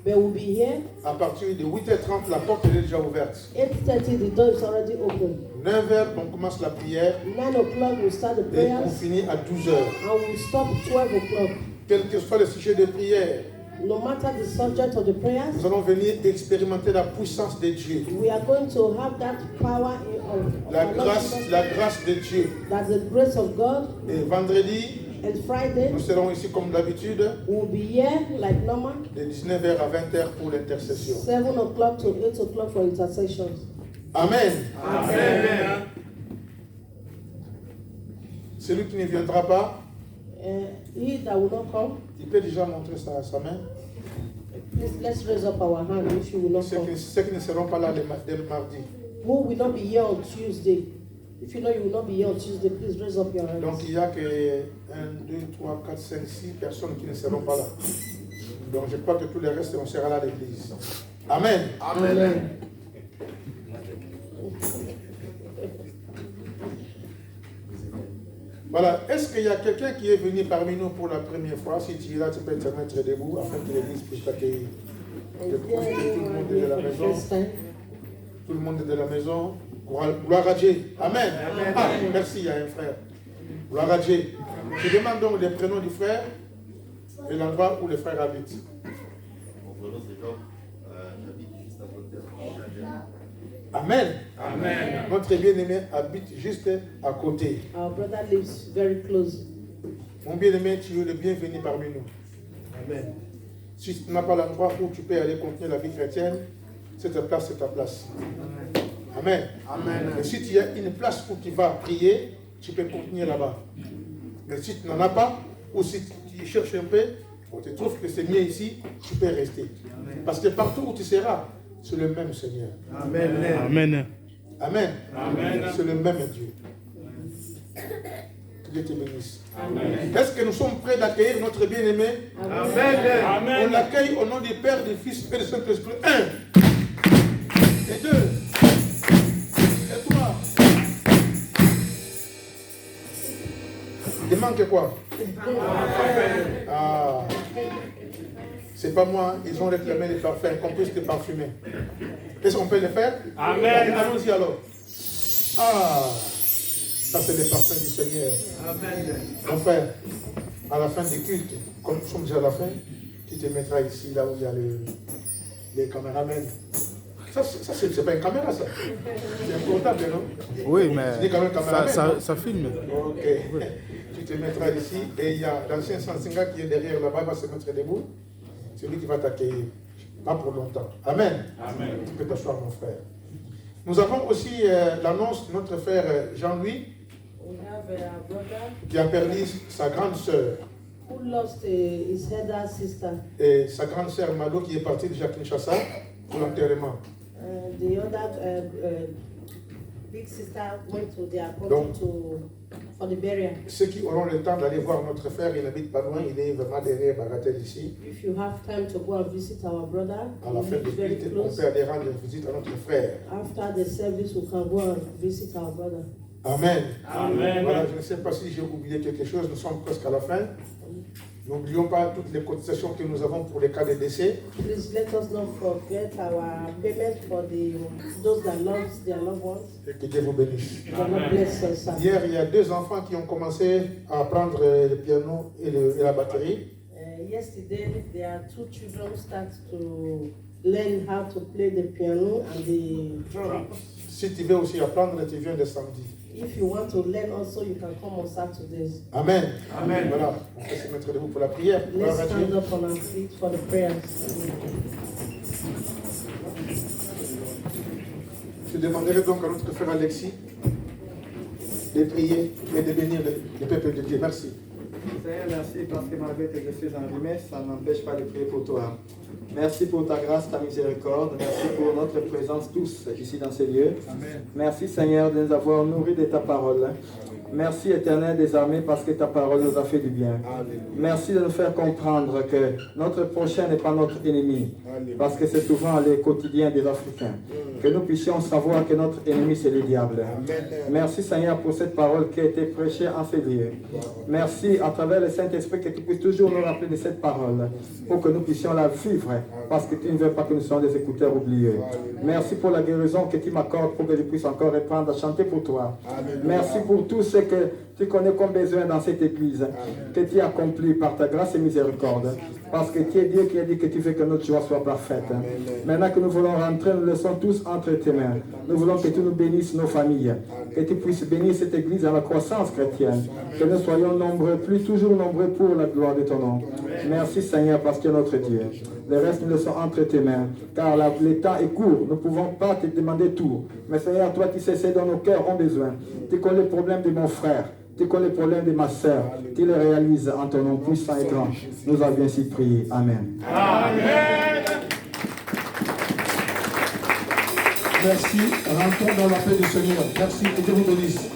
But we'll be here. à partir de 8h30, la porte est déjà ouverte. 8:30, the door is already open. 9h, on commence la prière 9 o'clock, we'll start the et on prayers. finit à 12h. And we'll stop 12 o'clock. Quel que soit le sujet de prière, No matter the subject of the prayers, nous allons venir expérimenter la puissance de Dieu. we are going to have that power of La our Lord Jesus, grâce de Dieu. that's the grace of God. Et vendredi, And Friday, nous serons ici comme d'habitude we'll be here like normal, de 19h à 20h pour l'intercession. 7 o'clock to 8 o'clock for intercessions. Amen. Amen. Celui qui ne viendra pas, He that will not come, il peut déjà montrer sa main. please let's raise up our hand if you will not Ceux come. qui ne seront pas là dès le mardi. Who will not be here on Tuesday? If you know you will not be here on Tuesday, please raise up your hands. Donc il n'y a que 1, 2, 3, 4, 5, 6 personnes qui ne seront pas là. Donc je crois que tous les restes, on sera là à l'église. Amen. Amen. Voilà. Est-ce qu'il y a quelqu'un qui est venu parmi nous pour la première fois? Si tu es là, tu peux te mettre debout afin que l'église puisse t'accueillir. Is Je there crois que tout le anyone monde est de here la for the maison. first time? Tout le monde est de la maison. Gloire à Dieu. Amen. Ah, merci, il y a un frère. Gloire à Dieu. Je demande donc les prénoms du frère et l'endroit où le frère habite. Mon prénom c'est Jean, j'habite juste à côté. Amen. Amen. Notre bien-aimé habite juste à côté. Our brother lives very close. Mon bien-aimé, tu es le bienvenu parmi nous. Amen. Si tu n'as pas l'endroit où tu peux aller continuer la vie chrétienne, c'est ta place, c'est ta place. Amen. Amen. Et si tu as une place où tu vas prier, tu peux continuer là-bas. Mais si tu n'en as pas, ou si tu cherches un peu, on te trouve que c'est mieux ici, tu peux rester. Parce que partout où tu seras, c'est le même Seigneur. Amen. Amen. Amen. Amen. C'est le même Dieu. Que Dieu te bénisse. Est-ce que nous sommes prêts d'accueillir notre bien-aimé? Amen. On l'accueille au nom du Père, du Fils et du Saint-Esprit. 1 et 2 et 3. Il manque quoi? Ah. C'est pas moi, ils ont réclamé les parfums, qu'on puisse les parfumer. Est-ce qu'on peut le faire? Amen. Allons-y alors. Ah, ça c'est les parfums du Seigneur. Amen. Mon frère, à la fin du culte, comme nous sommes déjà à la fin, tu te mettras ici, là où il y a les caméramens. Ça c'est pas une caméra, ça. C'est un portable, non? Oui, mais Je dis quand même caméraman, ça filme. Ok. Tu te mettras ici et il y a l'ancien Sansinga qui est derrière là-bas, il va se mettre debout. C'est lui qui va t'accueillir. Pas pour longtemps. Amen. Amen. Tu peux t'asseoir, mon frère. Nous avons aussi l'annonce de notre frère Jean-Louis We have a brother qui a perdu sa grande sœur. who lost his elder sister. Et sa grande sœur Malo qui est partie de Kinshasa pour l'enterrement. The other big sister went to their Donc, country for the burial. Ceux qui auront le temps d'aller voir notre frère, il n'habite pas loin, il est vraiment derrière Bagatelle ici. If you have time to go and visit our brother, À la fin he du lives very culte, on close. peut aller rendre visite à notre frère. After the service, we can go and visit our brother. Amen. Amen. Voilà, je ne sais pas si j'ai oublié quelque chose, nous sommes presque à la fin. N'oublions pas toutes les cotisations que nous avons pour les cas de décès. Please let us not forget our payment for those that lost their loved ones. Et que Dieu vous bénisse. The Lord bless us. Hier, il y a 2 enfants qui ont commencé à apprendre le piano et la batterie. Yesterday, there are 2 children who start to learn how to play the piano and the drum. Si tu veux aussi apprendre, tu viens le samedi. If you want to learn also, you can come on Saturdays. Amen. Amen. Voilà, on peut se mettre debout pour la prière. Let's Gloire à stand Dieu. up on our feet for the prayers. Je demanderai donc à notre frère Alexis de prier et de bénir le peuple de Dieu. Merci. Seigneur, merci parce que malgré que je suis enrhumé, ça ne m'empêche pas de prier pour toi. Merci pour ta grâce, ta miséricorde. Merci pour notre présence tous ici dans ces lieux. Amen. Merci Seigneur de nous avoir nourris de ta parole. Merci Éternel des armées parce que ta parole nous a fait du bien. Merci de nous faire comprendre que notre prochain n'est pas notre ennemi. Parce que c'est souvent les quotidiens des Africains. Que nous puissions savoir que notre ennemi c'est le diable. Merci Seigneur pour cette parole qui a été prêchée en ces lieux. Merci à travers le Saint-Esprit que tu puisses toujours nous rappeler de cette parole pour que nous puissions la vivre parce que tu ne veux pas que nous soyons des écouteurs oubliés. Merci pour la guérison que tu m'accordes pour que je puisse encore reprendre à chanter pour toi. Merci pour tout ce que tu connais comme besoin dans cette église que tu as accompli par ta grâce et miséricorde. Parce que tu es Dieu qui a dit que tu veux que notre joie soit parfaite. Maintenant que nous voulons rentrer, nous laissons tous entre tes mains. Nous voulons que tu nous bénisses nos familles. Que tu puisses bénir cette église à la croissance chrétienne. Que nous soyons nombreux, plus toujours nombreux pour la gloire de ton nom. Merci Seigneur parce que tu es notre Dieu. Le reste nous laissons entre tes mains. Car le temps est court. Nous ne pouvons pas te demander tout. Mais Seigneur, toi tu sais ce dont nos cœurs ont besoin. Tu connais le problème de mon frère. Tu connais le problème de ma sœur. Tu le réalises en ton nom puissant et grand. Nous avons ainsi prié. Amen. Amen. Merci. Rentrons dans la paix du Seigneur. Merci. Que Dieu vous bénisse.